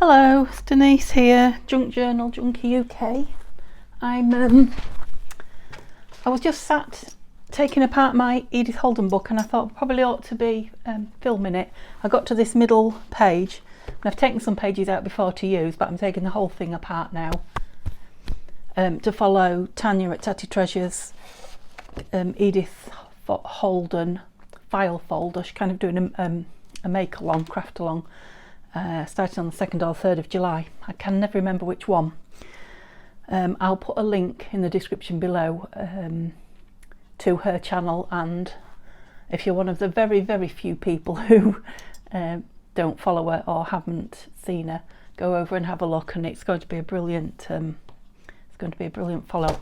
Hello, it's Denise here, Junk Journal Junkie UK. I was just sat taking apart my Edith Holden book, and I thought I probably ought to be filming it. I got to this middle page, and I've taken some pages out before to use, but I'm taking the whole thing apart now to follow Tania at Tatty Treasures, Edith Holden file folder. She's kind of doing a make along, craft along. Started on the 2nd or 3rd of July. I can never remember which one. I'll put a link in the description below to her channel, and if you're one of the very, very few people who don't follow her or haven't seen her, go over and have a look, and it's going to be a brilliant follow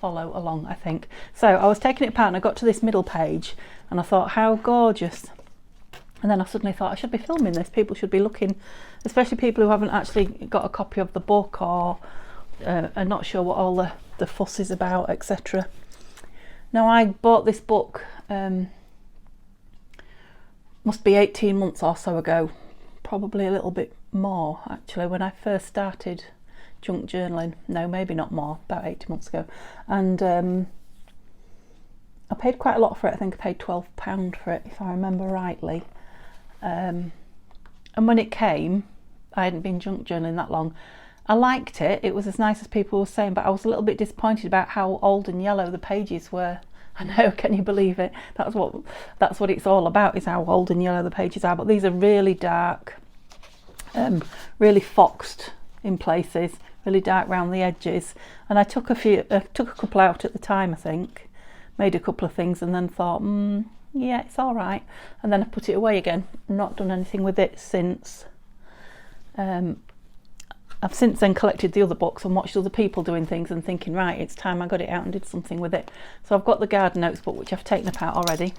along, I think. So I was taking it apart and I got to this middle page and I thought, how gorgeous. And then I suddenly thought I should be filming this. People should be looking, especially people who haven't actually got a copy of the book or are not sure what all the fuss is about, etc. Now, I bought this book must be 18 months or so ago, probably a little bit more actually, when I first started junk journaling. No, maybe not more, about 18 months ago. And I paid quite a lot for it. I think I paid £12 for it, if I remember rightly. And when it came, I hadn't been junk journaling that long. I liked it. It was as nice as people were saying, but I was a little bit disappointed about how old and yellow the pages were. I know, can you believe it? That's what it's all about, is how old and yellow the pages are. But these are really dark, really foxed in places, really dark around the edges. And I took a couple out at the time, I think, made a couple of things, and then thought, yeah, it's all right, and then I put it away again. Not done anything with it since. I've since then collected the other books and watched other people doing things and thinking, right, it's time I got it out and did something with it. So I've got the garden notes book, which I've taken apart already,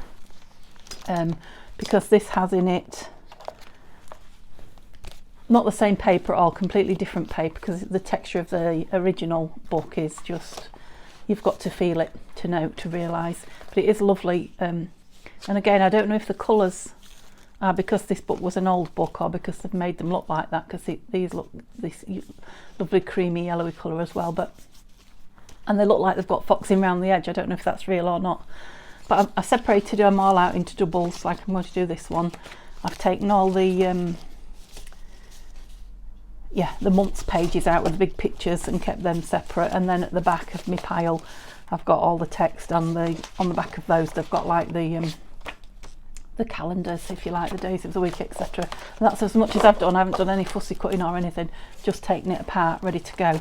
because this has in it not the same paper at all, completely different paper, because the texture of the original book is just, you've got to feel it to know, to realise. But it is lovely. And again, I don't know if the colours are because this book was an old book or because they've made them look like that, because these look this lovely creamy yellowy colour as well. And they look like they've got foxing around the edge. I don't know if that's real or not. But I separated them all out into doubles, like I'm going to do this one. I've taken all the months pages out with the big pictures and kept them separate. And then at the back of my pile, I've got all the text on the back of those. They've got like the calendars, if you like, the days of the week, etc. And that's as much as I've done. I haven't done any fussy cutting or anything, just taking it apart, ready to go.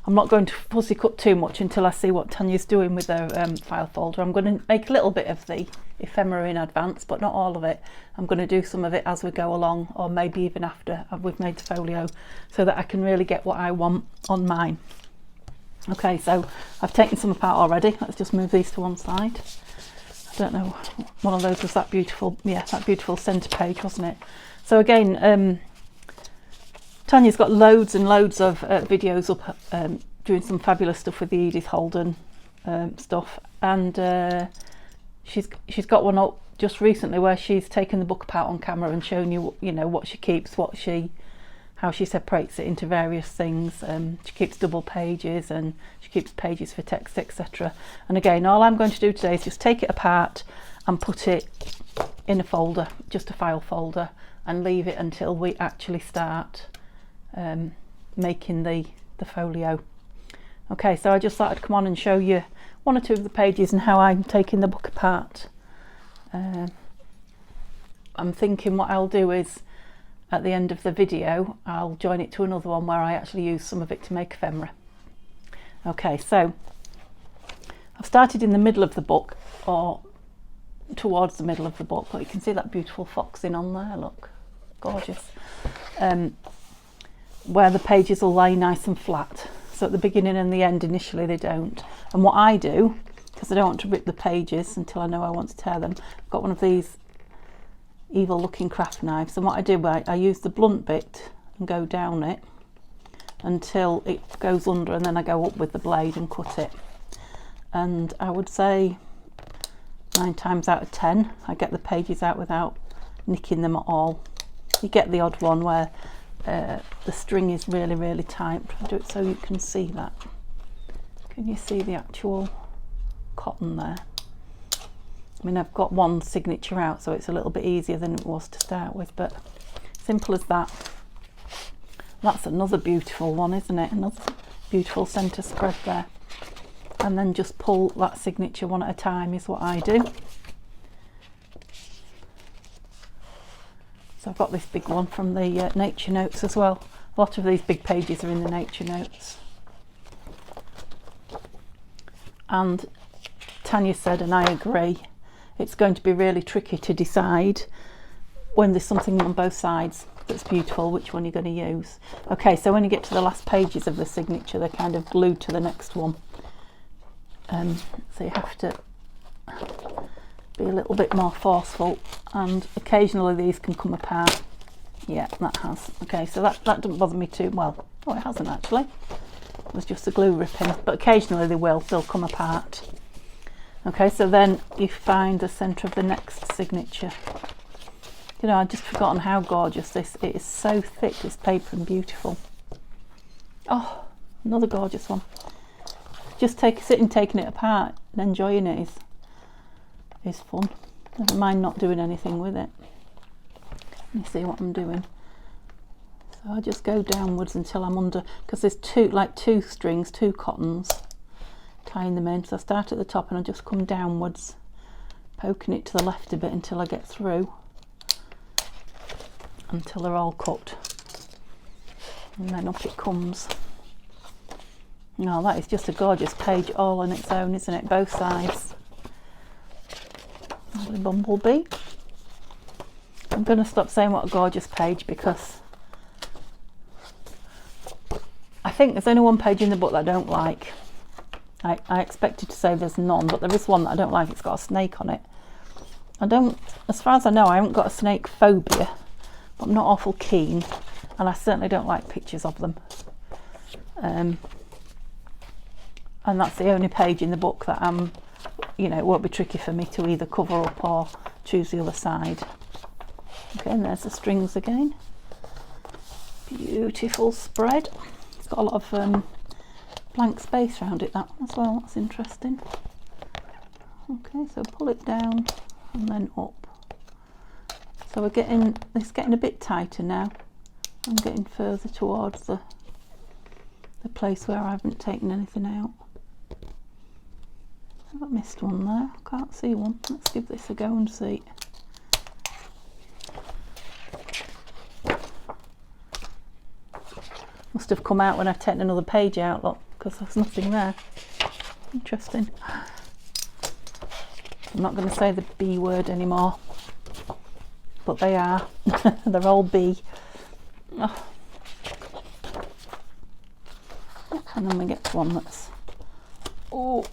I'm not going to fussy cut too much until I see what Tania's doing with her file folder. I'm going to make a little bit of the ephemera in advance, but not all of it. I'm going to do some of it as we go along, or maybe even after we've made the folio, so that I can really get what I want on mine. Okay, so I've taken some apart already. Let's just move these to one side. I don't know, one of those was that beautiful, yeah, that beautiful centre page, wasn't it? So again, Tania's got loads and loads of videos up, doing some fabulous stuff with the Edith Holden stuff, and she's got one up just recently where she's taken the book apart on camera and shown you, what she keeps, how she separates it into various things. She keeps double pages and she keeps pages for text, etc. And again, all I'm going to do today is just take it apart and put it in a folder, just a file folder, and leave it until we actually start making the folio. Okay, so I just thought I'd come on and show you one or two of the pages and how I'm taking the book apart. I'm thinking what I'll do is, at the end of the video, I'll join it to another one where I actually use some of it to make ephemera. Okay, so I've started in the middle of the book, or towards the middle of the book, but you can see that beautiful foxing on there, look, gorgeous. Where the pages will lie nice and flat. So at the beginning and the end, initially they don't. And what I do, because I don't want to rip the pages until I know I want to tear them, I've got one of these evil looking craft knives, and what I do, I use the blunt bit and go down it until it goes under, and then I go up with the blade and cut it. And I would say 9 times out of 10 I get the pages out without nicking them at all. you get the odd one where the string is really tight. I'll do it so you can see that. Can you see the actual cotton there? I mean, I've got one signature out, so it's a little bit easier than it was to start with, but simple as that. That's another beautiful one, isn't it? Another beautiful centre spread there. And then just pull that signature one at a time is what I do. So I've got this big one from the nature notes as well. A lot of these big pages are in the nature notes. And Tania said, and I agree, it's going to be really tricky to decide when there's something on both sides that's beautiful, which one you're going to use. Okay, so when you get to the last pages of the signature, they're kind of glued to the next one. So you have to be a little bit more forceful, and occasionally these can come apart. Yeah, that has. Okay, so that doesn't bother me too well. Oh, it hasn't actually. It was just a glue ripping, but occasionally they'll come apart. Okay, so then you find the centre of the next signature. You know, I'd just forgotten how gorgeous this is. It is so thick, this paper, and beautiful. Oh, another gorgeous one. Just sitting taking it apart and enjoying it is fun. Never mind not doing anything with it. Let me see what I'm doing. So I just go downwards until I'm under, because there's two strings, two cottons, tying them in. So I start at the top and I just come downwards, poking it to the left a bit until I get through, until they're all cut, and then up it comes. Now that is just a gorgeous page all on its own, isn't it? Both sides. The bumblebee. I'm going to stop saying what a gorgeous page, because I think there's only one page in the book that I don't like. I expected to say there's none, but there is one that I don't like. It's got a snake on it. As far as I know, I haven't got a snake phobia, but I'm not awful keen, and I certainly don't like pictures of them. And that's the only page in the book that you know, it won't be tricky for me to either cover up or choose the other side. Okay, and there's the strings again. Beautiful spread. It's got a lot of blank space around it, that one as well. That's interesting. Okay, so pull it down and then up. So it's getting a bit tighter now. I'm getting further towards the place where I haven't taken anything out. Have I missed one there? I can't see one. Let's give this a go and see. Must have come out when I've taken another page out, look, because there's nothing there. Interesting. I'm not going to say the B word anymore, but they are. They're all B. Oh. And then we get to one that's, oh,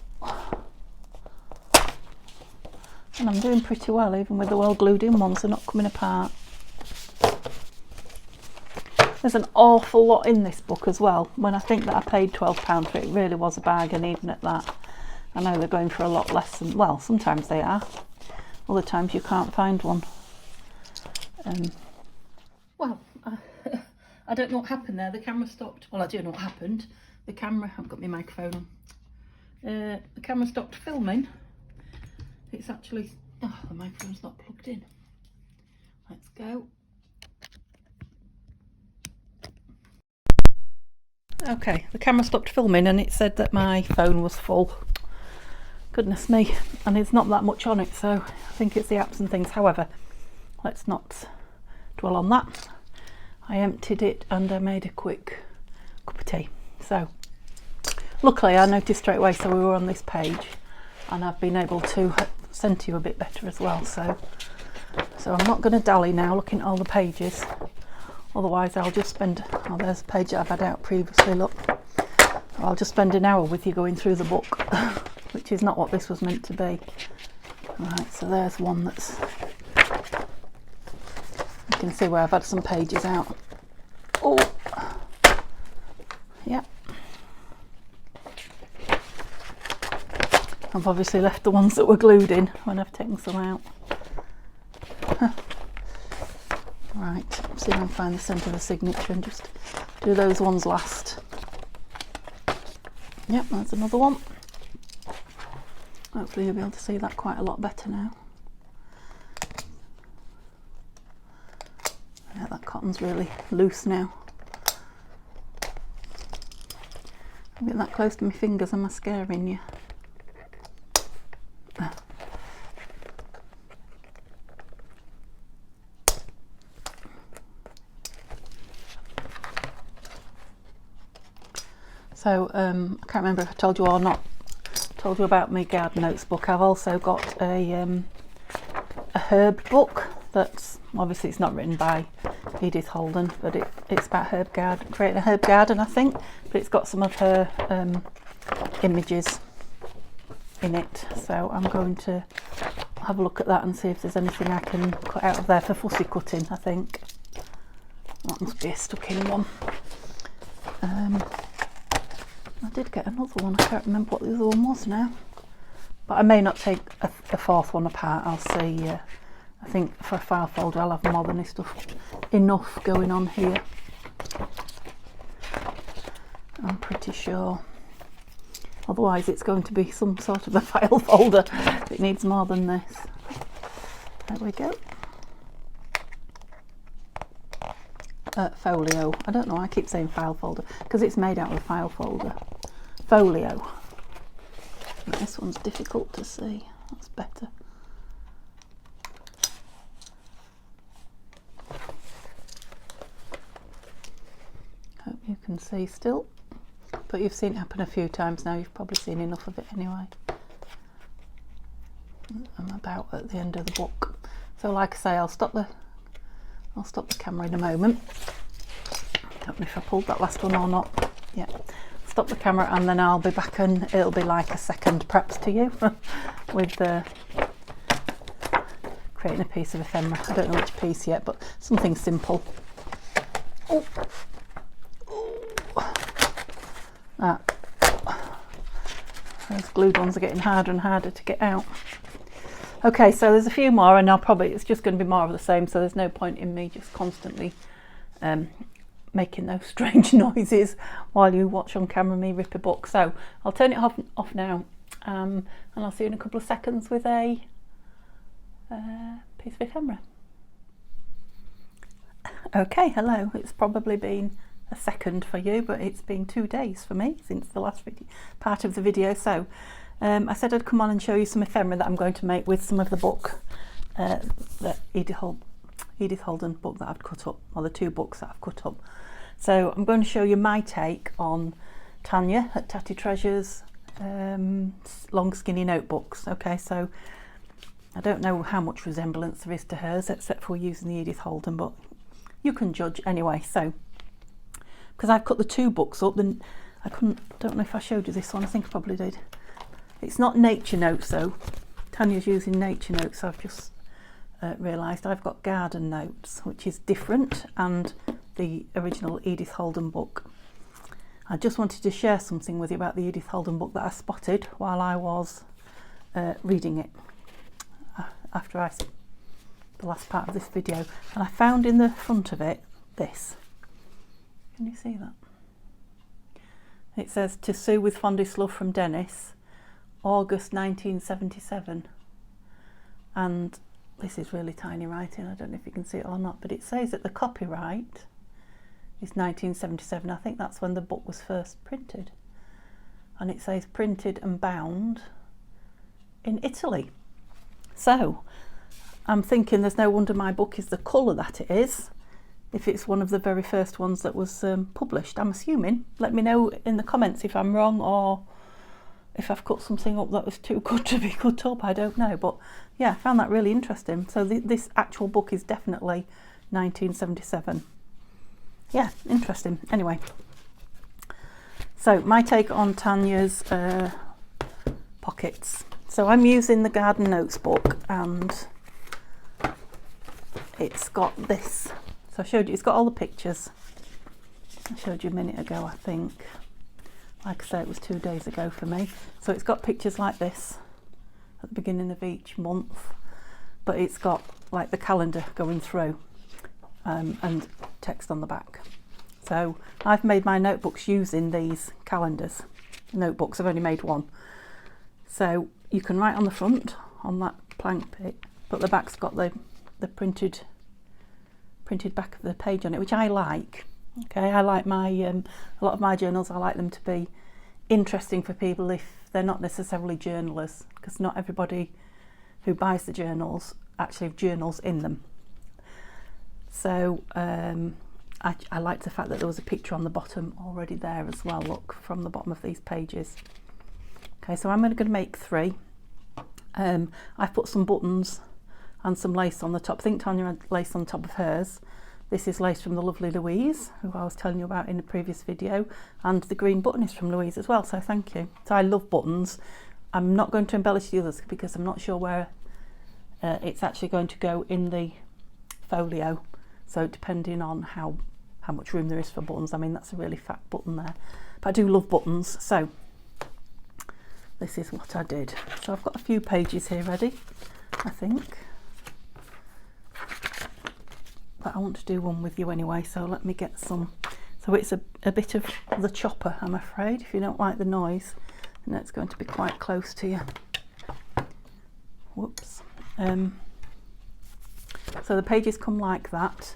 and I'm doing pretty well, even with the well glued in ones. They're not coming apart. There's an awful lot in this book as well. When I think that I paid £12 for it, it really was a bargain even at that. I know they're going for a lot less than, well, sometimes they are. Other times you can't find one. Well, I don't know what happened there. The camera stopped. Well, I do know what happened. The camera, I've got my microphone on. The camera stopped filming. It's actually, oh, the microphone's not plugged in. Let's go. Okay, the camera stopped filming and it said that my phone was full. Goodness me, and there's not that much on it, so I think it's the apps and things. However, let's not dwell on that. I emptied it and I made a quick cup of tea. So luckily I noticed straight away, so we were on this page, and I've been able to send to you a bit better as well. So I'm not going to dally now looking at all the pages, otherwise I'll just spend, oh, there's a page that I've had out previously, look. I'll just spend an hour with you going through the book, which is not what this was meant to be. Right, so there's one that's, you can see where I've had some pages out. Oh, yeah. I've obviously left the ones that were glued in when I've taken some out. Right. See if I can find the centre of the signature and just do those ones last. Yep, that's another one. Hopefully you'll be able to see that quite a lot better now. Yeah, that cotton's really loose now. I'm getting that close to my fingers, am I scaring you? So I can't remember if I told you or not. Told you about my garden notes book. I've also got a herb book that's obviously it's not written by Edith Holden, but it's about creating a herb garden, I think. But it's got some of her images in it. So I'm going to have a look at that and see if there's anything I can cut out of there for fussy cutting. I think that must be a stuck in one. I did get another one, I can't remember what the other one was now, but I may not take a fourth one apart. I'll see. I think for a file folder I'll have more than enough going on here, I'm pretty sure. Otherwise it's going to be some sort of a file folder. It needs more than this. There we go. Folio. I don't know, I keep saying file folder because it's made out of a file folder. Folio. This one's difficult to see. That's better. Hope you can see still. But you've seen it happen a few times now. You've probably seen enough of it anyway. I'm about at the end of the book. So like I say, I'll stop the camera in a moment. Don't know if I pulled that last one or not. Yeah, stop the camera and then I'll be back and it'll be like a second perhaps to you with creating a piece of ephemera. I don't know which piece yet, but something simple. Oh. Those glued ones are getting harder and harder to get out. Okay, so there's a few more and it's just going to be more of the same, so there's no point in me just constantly making those strange noises while you watch on camera me rip a book. So I'll turn it off now and I'll see you in a couple of seconds with a piece of ephemera. Okay, hello. It's probably been a second for you, but it's been 2 days for me since the last part of the video. So I said I'd come on and show you some ephemera that I'm going to make with some of the book, the Edith Holden book that I've cut up, or the 2 books that I've cut up. So I'm going to show you my take on Tania at Tatty Treasures long skinny notebooks. Okay, so I don't know how much resemblance there is to hers except for using the Edith Holden, but you can judge anyway. So because I've cut the 2 books up, then don't know if I showed you this one. I think I probably did. It's not nature notes though. Tania's using nature notes, so I've just realised I've got garden notes, which is different, and the original Edith Holden book. I just wanted to share something with you about the Edith Holden book that I spotted while I was reading it after the last part of this video, and I found in the front of it this. Can you see that? It says, "To Sue with fondest love from Dennis, August 1977." And this is really tiny writing, I don't know if you can see it or not, but it says that the copyright is 1977. I think that's when the book was first printed. And it says printed and bound in Italy. So I'm thinking there's no wonder my book is the colour that it is, if it's one of the very first ones that was published. I'm assuming. Let me know in the comments if I'm wrong or if I've cut something up that was too good to be cut up. I don't know, but yeah, I found that really interesting. So this actual book is definitely 1977. Yeah, interesting. Anyway, so my take on Tania's pockets. So I'm using the Garden Notes book, and it's got this. So I showed you, it's got all the pictures. I showed you a minute ago, I think. Like I say, it was 2 days ago for me. So it's got pictures like this at the beginning of each month, but it's got like the calendar going through. and text on the back. So I've made my notebooks using these calendars. Notebooks, I've only made one. So you can write on the front on that plank bit, but the back's got the printed back of the page on it, which I like. Okay, I like my a lot of my journals, I like them to be interesting for people if they're not necessarily journalers, because not everybody who buys the journals actually have journals in them. So I liked the fact that there was a picture on the bottom already there as well, look, from the bottom of these pages. Okay, so I'm going to make 3. I've put some buttons and some lace on the top. I think Tania had lace on top of hers. This is lace from the lovely Louise, who I was telling you about in the previous video, and the green button is from Louise as well, so thank you. So I love buttons. I'm not going to embellish the others because I'm not sure where it's actually going to go in the folio, so depending on how much room there is for buttons. I mean, that's a really fat button there, but I do love buttons, so this is what I did. So I've got a few pages here ready, I think, but I want to do one with you anyway, so let me get some. So it's a bit of the chopper, I'm afraid. If you don't like the noise, then it's going to be quite close to you. Whoops. So the pages come like that,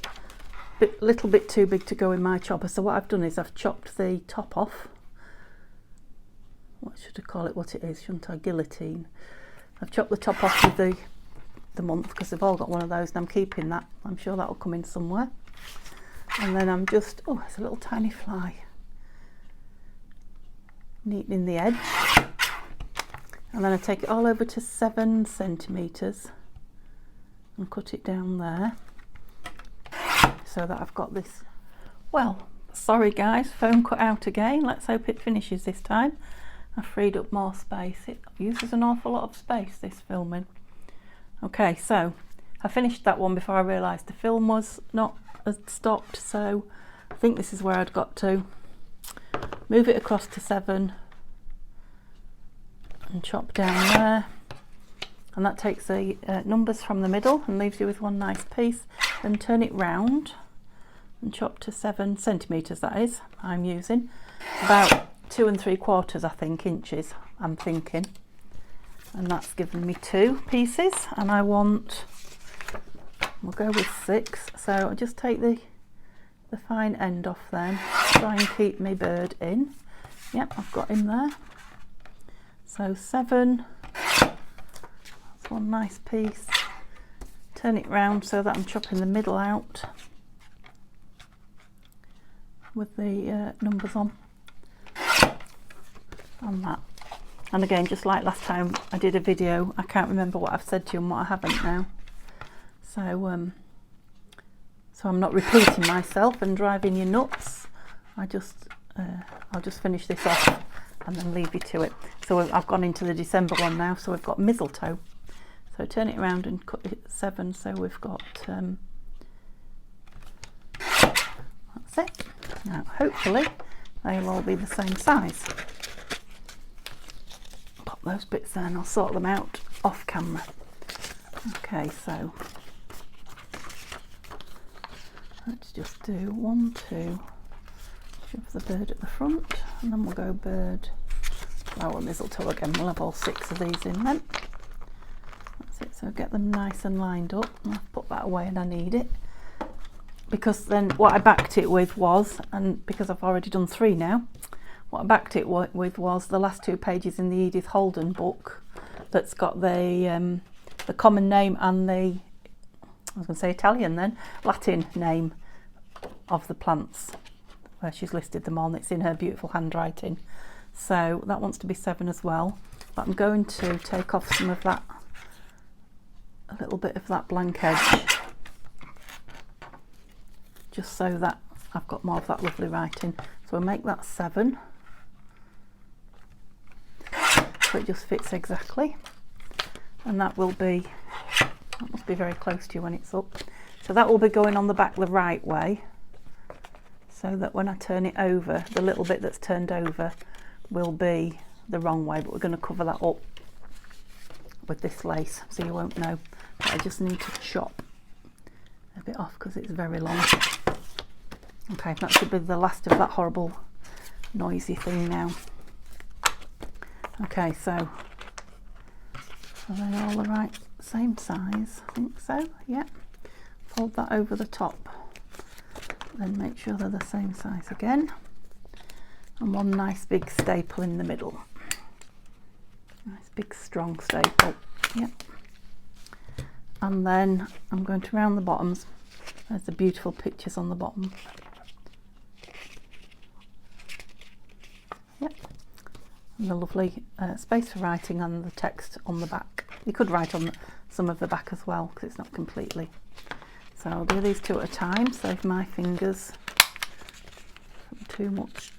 little bit too big to go in my chopper. So what I've done is I've chopped the top off. What should I call it? What it is, shouldn't I? Guillotine. I've chopped the top off with the month, because they've all got one of those, and I'm keeping that. I'm sure that will come in somewhere. And then I'm just, oh, it's a little tiny fly, neatening the edge. And then I take it all over to 7 centimetres and cut it down there, so that I've got this. Well, sorry guys, phone cut out again. Let's hope it finishes this time. I've freed up more space. It uses an awful lot of space, this filming. Okay, so I finished that one before I realised the film was not stopped, so I think this is where I'd got to. Move it across to 7 and chop down there, and that takes the numbers from the middle and leaves you with one nice piece. Then turn it round and chop to 7 centimetres, that is, I'm using about 2 3/4, I think, inches, I'm thinking, and that's given me 2 pieces, and I want, we'll go with 6, so I'll just take the fine end off then, try and keep my bird in. Yep, I've got him there. So 7, that's one nice piece. Turn it round so that I'm chopping the middle out with the numbers on that. And again, just like last time I did a video, I can't remember what I've said to you and what I haven't now. So so I'm not repeating myself and driving you nuts. I'll just finish this off and then leave you to it. So I've gone into the December one now, so we've got mistletoe. So turn it around and cut it 7, so we've got, that's it. Now hopefully they'll all be the same size. Pop those bits there and I'll sort them out off camera. Okay, so let's just do 1, 2, shove the bird at the front, and then we'll go bird, flower, mistletoe again. We'll have all 6 of these in then. That's it, so get them nice and lined up. And I've put that away and I need it, because then what I backed it with was, and because I've already done 3 now, what I backed it with was the last 2 pages in the Edith Holden book that's got the common name and the, I was going to say Italian then, Latin name of the plants, where she's listed them all, and it's in her beautiful handwriting. So that wants to be 7 as well, but I'm going to take off some of that, a little bit of that blank edge, just so that I've got more of that lovely writing. So we'll make that 7, so it just fits exactly, and that will be, that must be very close to you when it's up. So that will be going on the back the right way, so that when I turn it over, the little bit that's turned over will be the wrong way, but we're going to cover that up with this lace so you won't know. But I just need to chop a bit off because it's very long. Okay, that should be the last of that horrible noisy thing now. Okay, so are they all the right same size? I think so, yeah. Fold that over the top, then make sure they're the same size again, and one nice big staple in the middle. Nice big strong staple, yep. And then I'm going to round the bottoms. There's the beautiful pictures on the bottom. Yep. And the lovely space for writing and the text on the back. You could write on some of the back as well because it's not completely. So I'll do these two at a time, save my fingers from too much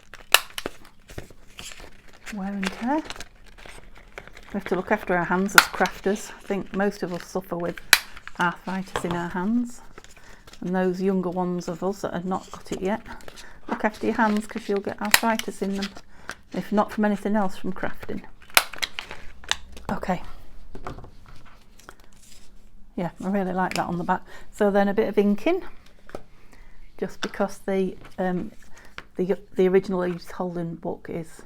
wear and tear. We have to look after our hands as crafters. I think most of us suffer with arthritis in our hands, and those younger ones of us that have not got it yet, look after your hands because you'll get arthritis in them, if not from anything else, from crafting. Okay. Yeah, I really like that on the back. So then a bit of inking, just because the original Edith Holden book is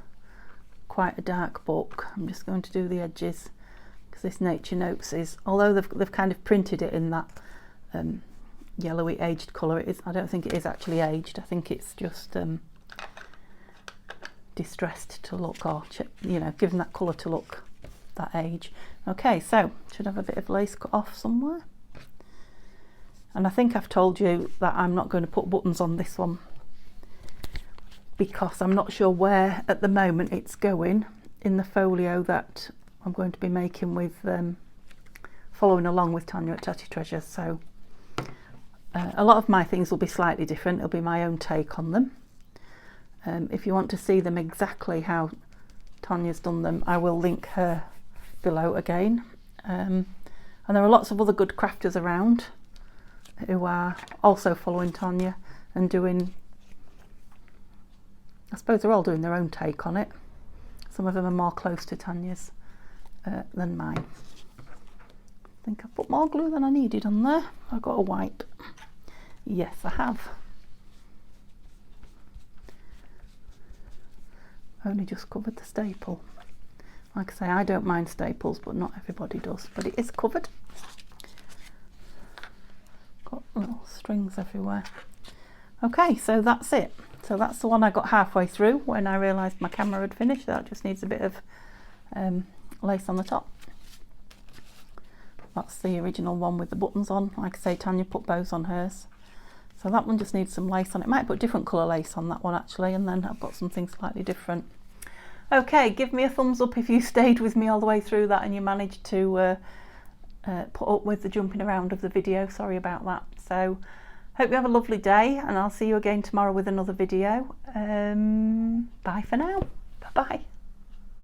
quite a dark book. I'm just going to do the edges because this Nature Notes is, although they've kind of printed it in that yellowy aged colour, it is, I don't think it is actually aged. I think it's just distressed to look, or you know, given that colour to look that age. Okay, so should have a bit of lace cut off somewhere, and I think I've told you that I'm not going to put buttons on this one because I'm not sure where at the moment it's going in the folio that I'm going to be making with following along with Tania at Tatty Treasures. So a lot of my things will be slightly different. It'll be my own take on them. If you want to see them exactly how Tania's done them, I will link her below again. And there are lots of other good crafters around who are also following Tania and doing, I suppose they're all doing their own take on it. Some of them are more close to Tania's than mine. I think I put more glue than I needed on there. I've got a wipe. Yes, I have. Only just covered the staple. Like I say, I don't mind staples, but not everybody does. But it is covered. Got little strings everywhere. Okay, so that's it. So that's the one I got halfway through when I realised my camera had finished. That just needs a bit of lace on the top. That's the original one with the buttons on. Like I say, Tania put bows on hers. So that one just needs some lace on it. Might put different colour lace on that one actually, and then I've got something slightly different. Okay, give me a thumbs up if you stayed with me all the way through that and you managed to put up with the jumping around of the video. Sorry about that. So hope you have a lovely day, and I'll see you again tomorrow with another video. Bye for now. Bye bye.